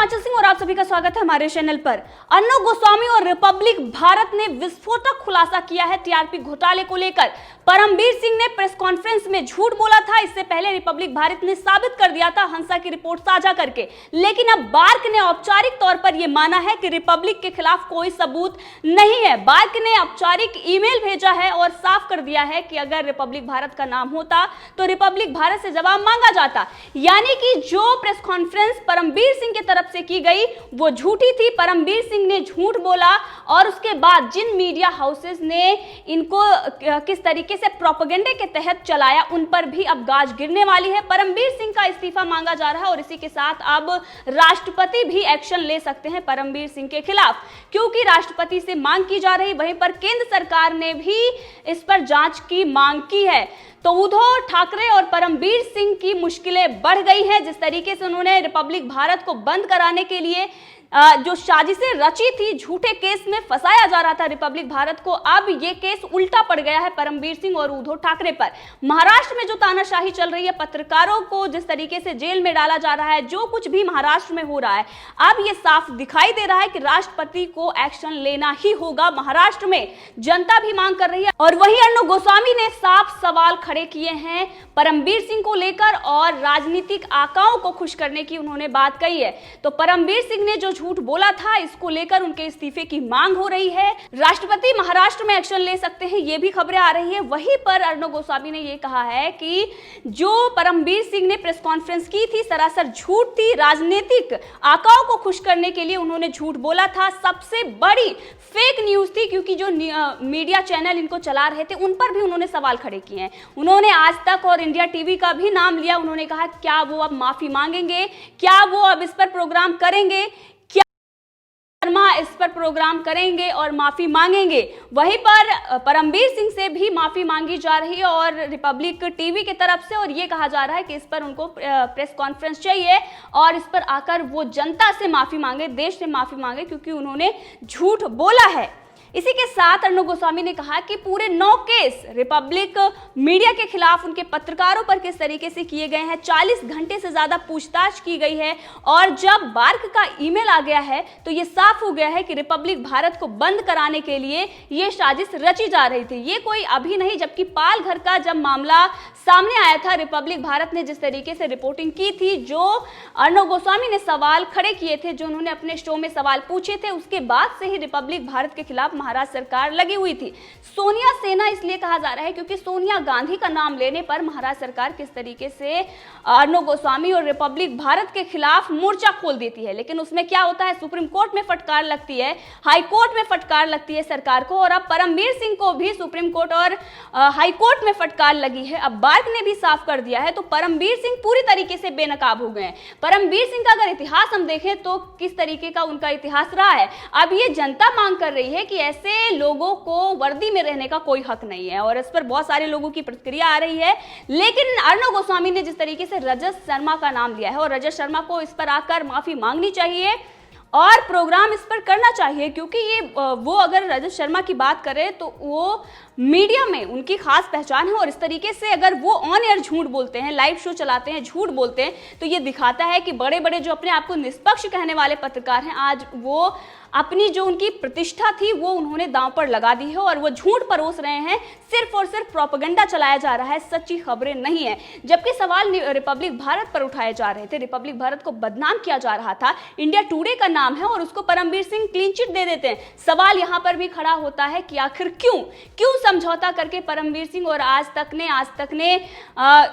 हिमाचल सिंह और आप सभी का स्वागत है हमारे चैनल पर। अर्नब गोस्वामी और रिपब्लिक भारत ने विस्फोटक खुलासा किया है टीआरपी घोटाले को लेकर। परमबीर सिंह ने प्रेस कॉन्फ्रेंस में झूठ बोला था। इससे पहले रिपब्लिक भारत ने साबित कर दिया था हंसा की रिपोर्ट साझा करके, लेकिन अब बार्क ने औपचारिक तौर पर यह माना है कि रिपब्लिक के खिलाफ कोई सबूत नहीं है। बार्क ने औपचारिक ईमेल भेजा है और साफ कर दिया है कि अगर रिपब्लिक भारत का नाम होता तो रिपब्लिक भारत से जवाब मांगा जाता, यानी कि जो प्रेस कॉन्फ्रेंस परमबीर सिंह की तरफ से की गई वो झूठी थी। परमबीर सिंह ने झूठ बोला और उसके बाद जिन मीडिया हाउसेस ने इनको किस तरीके से प्रोपेगेंडे के तहत चलाया उन पर भी अब गाज गिरने वाली है। परमबीर सिंह का इस्तीफा मांगा जा रहा है और इसी के साथ अब राष्ट्रपति भी एक्शन ले सकते हैं परमबीर सिंह के खिलाफ, क्योंकि राष्ट्रपति से मांग की जा रही, वहीं पर केंद्र सरकार ने भी इस पर जांच की मांग की है। तो उद्धव ठाकरे और परमबीर सिंह की मुश्किलें बढ़ गई हैं। जिस तरीके से उन्होंने रिपब्लिक भारत को बंद कराने के लिए जो साजिशें रची थी, झूठे केस में फंसाया जा रहा था रिपब्लिक भारत को, अब ये केस उल्टा पड़ गया है परमबीर सिंह और उद्धव ठाकरे पर। महाराष्ट्र में जो तानाशाही चल रही है, पत्रकारों को जिस तरीके से जेल में डाला जा रहा है, जो कुछ भी महाराष्ट्र में हो रहा है, अब ये साफ दिखाई दे रहा है कि राष्ट्रपति को एक्शन लेना ही होगा। महाराष्ट्र में जनता भी मांग कर रही है और वहीं अर्नब गोस्वामी ने साफ सवाल खड़े किए हैं परमबीर सिंह को लेकर और राजनीतिक आकाओं को खुश करने की उन्होंने बात कही है। तो परमबीर सिंह ने जो झूठ बोला था, इसको लेकर उनके इस्तीफे की मांग हो रही है। राष्ट्रपति महाराष्ट्र में एक्शन ले सकते हैं, ये भी खबरें आ रही है। वहीं पर अर्नब गोस्वामी ने यह कहा है कि जो परमबीर सिंह ने प्रेस कॉन्फ्रेंस की थी सरासर झूठ थी। राजनीतिक आकाओं को खुश करने के लिए उन्होंने झूठ बोला था। सबसे बड़ी फेक न्यूज थी, क्योंकि जो मीडिया चैनल इनको चला रहे थे उन पर भी उन्होंने सवाल खड़े किए हैं। उन्होंने आज तक और इंडिया टीवी का भी नाम लिया। उन्होंने कहा क्या वो अब माफी मांगेंगे, क्या वो अब इस पर प्रोग्राम करेंगे, इस पर प्रोग्राम करेंगे और माफी मांगेंगे। वहीं पर परमबीर सिंह से भी माफी मांगी जा रही है और रिपब्लिक टीवी की तरफ से, और ये कहा जा रहा है कि इस पर उनको प्रेस कॉन्फ्रेंस चाहिए और इस पर आकर वो जनता से माफी मांगे, देश से माफी मांगे, क्योंकि उन्होंने झूठ बोला है। इसी के साथ अर्नब गोस्वामी ने कहा कि पूरे 9 केस रिपब्लिक मीडिया के खिलाफ, उनके पत्रकारों पर किस तरीके से किए गए हैं, 40 घंटे से ज्यादा पूछताछ की गई है और जब बार्क का ईमेल आ गया है तो ये साफ हो गया है कि रिपब्लिक भारत को बंद कराने के लिए ये साजिश रची जा रही थी। ये कोई अभी नहीं, जबकि पाल घर का जब मामला सामने आया था, रिपब्लिक भारत ने जिस तरीके से रिपोर्टिंग की थी, जो अर्नब गोस्वामी ने सवाल खड़े किए थे, जो उन्होंने अपने शो में सवाल पूछे थे, उसके बाद से ही रिपब्लिक भारत के खिलाफ महाराष्ट्र सरकार लगी हुई थी। सोनिया सेना इसलिए कहा जा रहा है क्योंकि सोनिया गांधी का नाम लेने पर महाराष्ट्र सरकार किस तरीके से अर्नब गोस्वामी और रिपब्लिक भारत के खिलाफ मोर्चा खोल देती है, लेकिन उसमें क्या होता है, सुप्रीम कोर्ट में फटकार लगती है, हाई कोर्ट में फटकार लगती है सरकार को, और अब परमबीर सिंह को भी सुप्रीम कोर्ट और हाई कोर्ट में फटकार लगी है। अब बार्क ने भी साफ कर दिया है, तो परमबीर सिंह पूरी तरीके से बेनकाब हो गए हैं। परमबीर सिंह का अगर इतिहास हम देखें तो किस तरीके का उनका इतिहास रहा है। अब ये जनता मांग कर रही है कि ऐसे लोगों को वर्दी में रहने का कोई हक नहीं है, और इस पर बहुत सारे लोगों की प्रतिक्रिया आ रही है। लेकिन अर्नब गोस्वामी ने जिस तरीके से रजत शर्मा का नाम लिया है, और रजत शर्मा को इस पर आकर माफी मांगनी चाहिए और प्रोग्राम इस पर करना चाहिए, क्योंकि ये वो अगर रजत शर्मा की बात करें तो वो मीडिया में उनकी खास पहचान है, और इस तरीके से अगर वो ऑन एयर झूठ बोलते हैं, लाइव शो चलाते हैं, झूठ बोलते हैं, तो ये दिखाता है कि बड़े बड़े जो अपने आप को निष्पक्ष कहने वाले पत्रकार हैं, आज वो अपनी जो उनकी प्रतिष्ठा थी वो उन्होंने दांव पर लगा दी है और वो झूठ परोस रहे हैं। सिर्फ और सिर्फ प्रोपेगेंडा चलाया जा रहा है, सच्ची खबरें नहीं है। जबकि सवाल रिपब्लिक भारत पर उठाए जा रहे थे, रिपब्लिक भारत को बदनाम किया जा रहा था, इंडिया टुडे का नाम है और उसको परमबीर सिंह क्लीन चिट दे देते हैं। सवाल यहां पर भी खड़ा होता है कि आखिर क्यों समझौता करके परमबीर सिंह और आज तक ने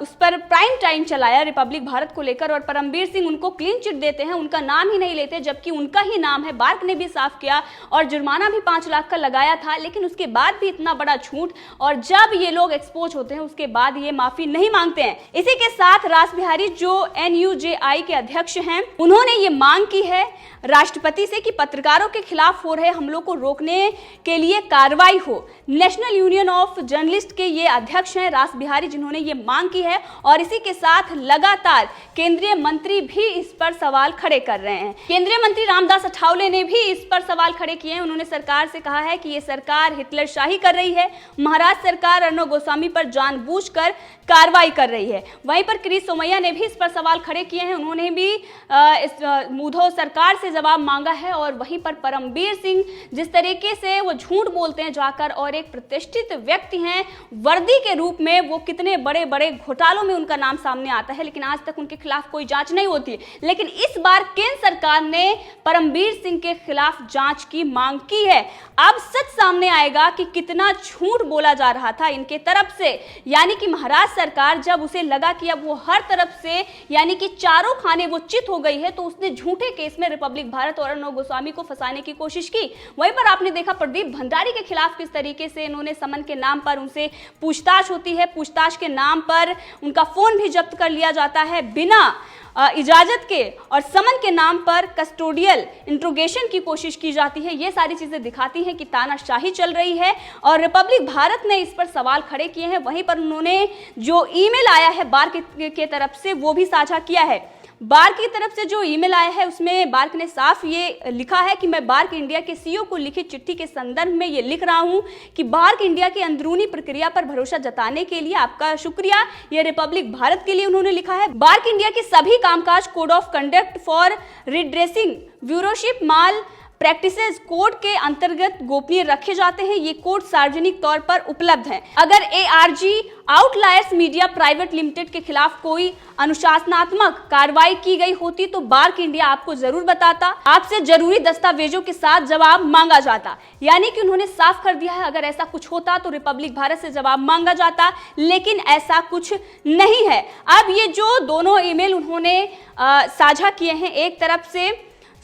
उस पर प्राइम टाइम चलाया रिपब्लिक भारत को लेकर, और परमबीर सिंह उनको क्लीन चिट देते हैं, उनका नाम ही नहीं लेते, जबकि उनका ही नाम है। बार्क ने भी साफ किया और जुर्माना भी 5 लाख का लगाया था, लेकिन उसके बाद भी इतना बड़ा झूठ, और जब ये लोग एक्सपोज होते हैं उसके बाद ये माफी नहीं मांगते हैं। इसी के साथ रास बिहारी जो NUJI के अध्यक्ष हैं, उन्होंने ये मांग की है राष्ट्रपति से कि पत्रकारों के खिलाफ हो रहे हमलों को रोकने के लिए कार्रवाई हो। नेशनल यूनियन ऑफ जर्नलिस्ट के ये अध्यक्ष हैं रास बिहारी, जिन्होंने ये मांग की है, और इसी के साथ लगातार केंद्रीय मंत्री भी इस पर सवाल खड़े कर रहे हैं। केंद्रीय मंत्री रामदास अठावले ने भी इस पर सवाल खड़े किए हैं। उन्होंने सरकार से कहा है कि ये सरकार हिटलरशाही कर रही है, महाराष्ट्र सरकार अर्णब गोस्वामी पर जानबूझकर कार्रवाई कर रही है। वहीं पर क्रिस सोमैया ने भी इस पर सवाल खड़े किए हैं। उन्होंने भी इस उद्धव सरकार से जवाब मांगा है। और वहीं पर परमबीर सिंह जिस तरीके से वो झूठ बोलते हैं जाकर, और एक प्रतिष्ठित व्यक्ति हैं वर्दी के रूप में, वो कितने बड़े बड़े घोटालों में उनका नाम सामने आता है, लेकिन आज तक उनके खिलाफ कोई जांच नहीं होती। लेकिन इस बार केंद्र सरकार ने परमबीर सिंह के खिलाफ जांच की मांग की है। अब सच सामने आएगा कि कितना झूठ बोला जा रहा था इनके तरफ से। यानी कि महाराष्ट्र सरकार जब उसे लगा कि अब वो हर तरफ से यानी कि चारों खाने वो चित हो गई है, तो उसने झूठे केस में रिपब्लिक भारत और अर्णब गोस्वामी को फंसाने की कोशिश की। वहीं पर आपने देखा प्रदीप भंडारी के खिलाफ किस तरीके से इन्होंने समन के नाम पर उनसे पूछताछ होती है, पूछताछ के नाम पर उनका फोन भी जब्त कर लिया जाता है बिना इजाजत के, और समन के नाम पर कस्टोडियल इंट्रोगेशन की कोशिश की जाती है। ये सारी चीजें दिखाती हैं कि तानाशाही चल रही है और रिपब्लिक भारत ने इस पर सवाल खड़े किए हैं। वहीं पर उन्होंने जो ईमेल आया है बार्क के तरफ से वो भी साझा किया है। बार्क की तरफ से जो ईमेल आया है उसमें बार्क ने साफ ये लिखा है कि मैं बार्क इंडिया के सीईओ को लिखी चिट्ठी के संदर्भ में ये लिख रहा हूं कि बार्क इंडिया की अंदरूनी प्रक्रिया पर भरोसा जताने के लिए आपका शुक्रिया। ये रिपब्लिक भारत के लिए उन्होंने लिखा है। बार्क इंडिया के सभी कामकाज code of conduct for redressing ब्यूरोशिप माल प्रैक्टिसेस कोड के अंतर्गत गोपनीय रखे जाते हैं। ये कोड सार्वजनिक तौर पर उपलब्ध है। अगर ARG outliers media private limited के खिलाफ कोई अनुशासनात्मक कार्रवाई की गई होती तो बार्क इंडिया आपको जरूर बताता, आपसे जरूरी दस्तावेजों के साथ जवाब मांगा जाता। यानी कि उन्होंने साफ कर दिया है अगर ऐसा कुछ होता तो रिपब्लिक भारत से जवाब मांगा जाता, लेकिन ऐसा कुछ नहीं है। अब ये जो दोनों ईमेल उन्होंने साझा किए हैं, एक तरफ से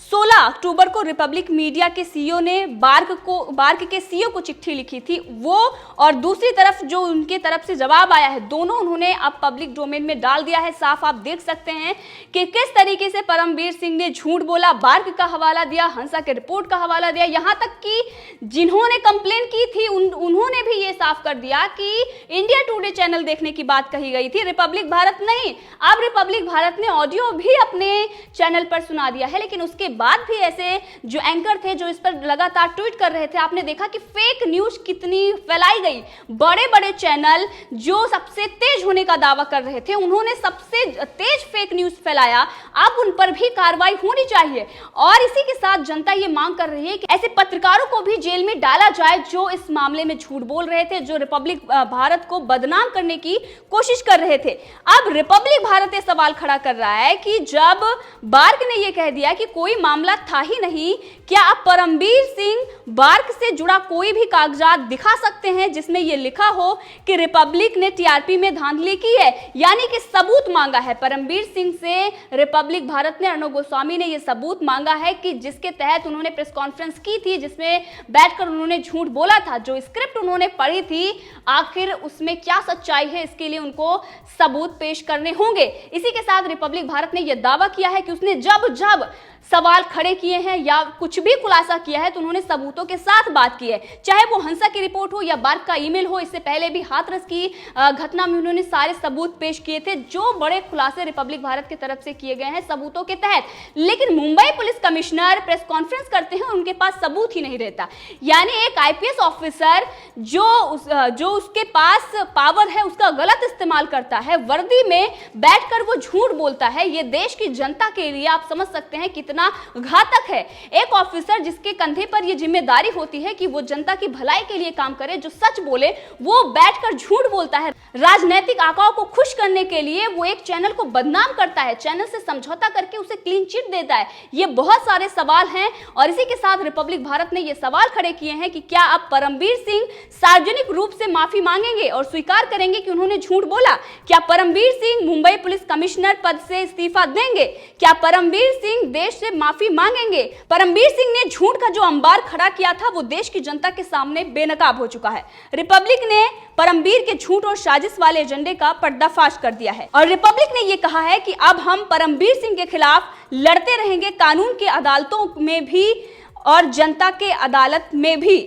16 अक्टूबर को रिपब्लिक मीडिया के सीईओ ने बार्क के सीईओ को चिट्ठी लिखी थी वो, और दूसरी तरफ जो उनके तरफ से जवाब आया है, दोनों उन्होंने अब पब्लिक डोमेन में डाल दिया है। साफ आप देख सकते हैं कि किस तरीके से परमबीर सिंह ने झूठ बोला, बार्क का हवाला दिया, हंसा के रिपोर्ट का हवाला दिया, यहां तक कि जिन्होंने कंप्लेन की थी उन्होंने भी ये साफ कर दिया कि इंडिया टुडे चैनल देखने की बात कही गई थी, रिपब्लिक भारत नहीं। अब रिपब्लिक भारत ने ऑडियो भी अपने चैनल पर सुना दिया है, लेकिन उसके बाद भी ऐसे जो एंकर थे जो इस पर लगातार ट्वीट कर रहे थे, आपने देखा कि फेक न्यूज कितनी फैलाई गई। बड़े बड़े चैनल जो सबसे तेज होने का दावा कर रहे थे, उन्होंने सबसे तेज फेक न्यूज फैलाया। अब उन पर भी कार्रवाई होनी चाहिए। और इसी के साथ जनता ये मांग कर रही है कि ऐसे पत्रकारों को भी जेल में डाला जाए जो इस मामले में झूठ बोल रहे थे, जो रिपब्लिक भारत को बदनाम करने की कोशिश कर रहे थे। अब रिपब्लिक भारत ये सवाल खड़ा कर रहा है कि जब बार्क ने यह कह दिया कि कोई मामला था ही नहीं, क्या अब परमबीर सिंह बार्क से जुड़ा कोई भी कागजात दिखा सकते हैं जिसमें यह लिखा हो कि रिपब्लिक ने टीआरपी में धांधली की है? यानी कि सबूत मांगा है परमबीर सिंह से रिपब्लिक भारत ने, अर्णब गोस्वामी ने यह सबूत मांगा है कि जिसके तहत उन्होंने प्रेस कॉन्फ्रेंस की थी, जिसमें बैठकर उन्होंने झूठ बोला था, जो स्क्रिप्ट उन्होंने पढ़ी थी, आखिर उसमें क्या सच्चाई है, इसके लिए उनको सबूत पेश करने होंगे। इसी के साथ रिपब्लिक भारत ने यह दावा किया है कि उसने जब जब सवाल खड़े किए हैं या कुछ भी खुलासा किया है तो उन्होंने सबूतों के साथ बात की है, चाहे वो हंसा की रिपोर्ट हो या बार्क का ईमेल हो। इससे पहले भी हाथरस की घटना में उन्होंने सारे सबूत पेश किए थे, जो बड़े खुलासे रिपब्लिक भारत की तरफ से किए गए हैं सबूतों के तहत। लेकिन Mumbai police commissioner press conference करते हैं, उनके पास सबूत ही नहीं रहता। यानी एक IPS ऑफिसर जो उसके पास पावर है उसका गलत इस्तेमाल करता है, वर्दी में बैठकर वो झूठ बोलता है। ये देश की जनता के लिए आप समझ सकते हैं कितना घातक है। एक ऑफिसर जिसके कंधे पर यह जिम्मेदारी होती है कि वो जनता की भलाई के लिए काम करे, जो सच बोले, वो बैठकर झूठ बोलता है। राजनीतिक आकाओं को खुश करने के लिए वो एक चैनल को बदनाम करता है, चैनल से समझौता करके उसे क्लीन चिट देता है। ये बहुत सारे सवाल हैं और इसी के साथ रिपब्लिक भारत ने ये सवाल खड़े किए हैं कि क्या अब परमबीर सिंह सार्वजनिक रूप से माफी मांगेंगे और स्वीकार करेंगे कि उन्होंने झूठ बोला? क्या परमबीर सिंह मुंबई पुलिस कमिश्नर पद से इस्तीफा देंगे? क्या परमबीर सिंह देश से माफी मांगेंगे? परमबीर सिंह ने झूठ का जो अंबार खड़ा किया था वो देश की जनता के सामने बेनकाब हो चुका है। रिपब्लिक ने परमबीर के झूठ और साजिश वाले एजेंडे का पर्दाफाश कर दिया है और रिपब्लिक ने यह कहा है कि अब हम परमबीर सिंह के खिलाफ लड़ते रहेंगे, कानून के अदालतों में भी और जनता के अदालत में भी।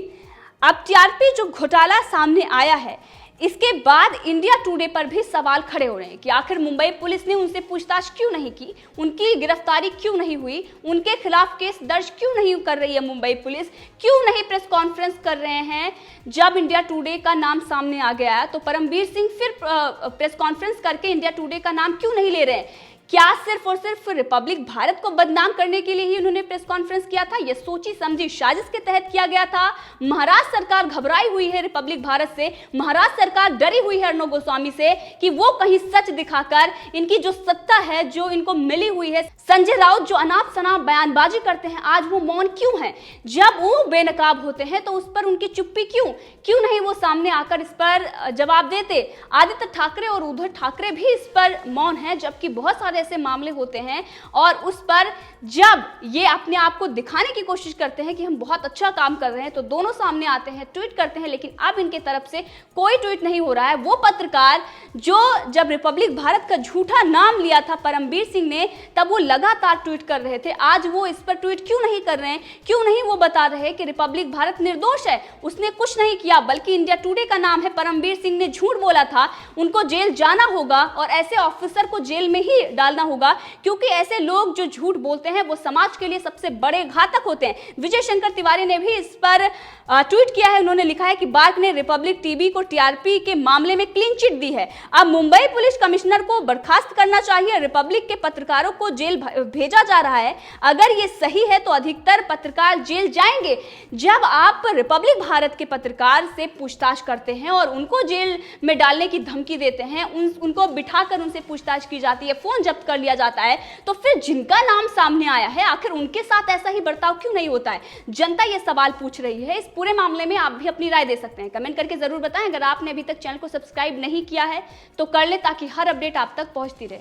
अब टीआरपी जो घोटाला सामने आया है, इसके बाद इंडिया टुडे पर भी सवाल खड़े हो रहे हैं कि आखिर मुंबई पुलिस ने उनसे पूछताछ क्यों नहीं की, उनकी गिरफ्तारी क्यों नहीं हुई, उनके खिलाफ केस दर्ज क्यों नहीं कर रही है मुंबई पुलिस, क्यों नहीं प्रेस कॉन्फ्रेंस कर रहे हैं। जब इंडिया टुडे का नाम सामने आ गया है तो परमबीर सिंह फिर प्रेस कॉन्फ्रेंस करके इंडिया टुडे का नाम क्यों नहीं ले रहे हैं। क्या सिर्फ और सिर्फ रिपब्लिक भारत को बदनाम करने के लिए ही उन्होंने प्रेस कॉन्फ्रेंस किया था? यह सोची समझी साजिश के तहत किया गया था। महाराष्ट्र सरकार घबराई हुई है रिपब्लिक भारत से, महाराष्ट्र सरकार डरी हुई है अर्णब गोस्वामी से कि वो कहीं सच दिखाकर इनकी जो सत्ता है, जो इनको मिली हुई है, संजय राउत जो अनाप शनाप बयानबाजी करते हैं, आज वो मौन क्यों है। जब वो बेनकाब होते हैं तो उस पर उनकी चुप्पी क्यों नहीं वो सामने आकर इस पर जवाब देते। आदित्य ठाकरे और उद्धव ठाकरे भी इस पर मौन है, जबकि बहुत सारे ऐसे मामले होते हैं और उस पर जब ये अपने आप को दिखाने की कोशिश करते हैं कि हम बहुत अच्छा काम कर रहे हैं तो दोनों सामने आते हैं, ट्वीट करते हैं, लेकिन अब इनके तरफ से कोई ट्वीट नहीं हो रहा है। वो पत्रकार जो जब रिपब्लिक भारत का झूठा नाम लिया था परमबीर सिंह ने, तब वो लगातार ट्वीट कर रहे थे, आज वो इस पर ट्वीट क्यों नहीं कर रहे हैं, क्यों नहीं वो बता रहे कि रिपब्लिक भारत निर्दोष है, उसने कुछ नहीं किया, बल्कि इंडिया टुडे का नाम है, परमबीर सिंह ने झूठ बोला था, उनको जेल जाना होगा और ऐसे ऑफिसर को जेल में ही डालना होगा, क्योंकि ऐसे लोग जो झूठ बोलते हैं वो समाज के लिए सबसे बड़े घातक होते हैं। विजय शंकर तिवारी ने भी इस पर ट्वीट किया है, उन्होंने लिखा है कि बार्क ने रिपब्लिक टीवी को टीआरपी के मामले में क्लीन चिट दी है, अब मुंबई पुलिस कमिश्नर को बर्खास्त करना चाहिए, रिपब्लिक के पत्रकारों को जेल भेजा जा रहा है, अगर ये सही है तो अधिकतर पत्रकार जेल जाएंगे। जब आप रिपब्लिक भारत के पत्रकार से पूछताछ करते हैं और उनको जेल में डालने की धमकी देते हैं, उनको बिठाकर उनसे पूछताछ की जाती है, फोन जब्त कर लिया जाता है, तो फिर जिनका नाम सामने आया है आखिर उनके साथ ऐसा ही बर्ताव क्यों नहीं होता है। जनता ये सवाल पूछ रही है। इस पूरे मामले में आप भी अपनी राय दे सकते हैं, कमेंट करके जरूर बताएं। अगर आपने अभी तक चैनल को सब्सक्राइब नहीं किया है तो कर ले, ताकि हर अपडेट आप तक पहुंचती रहे।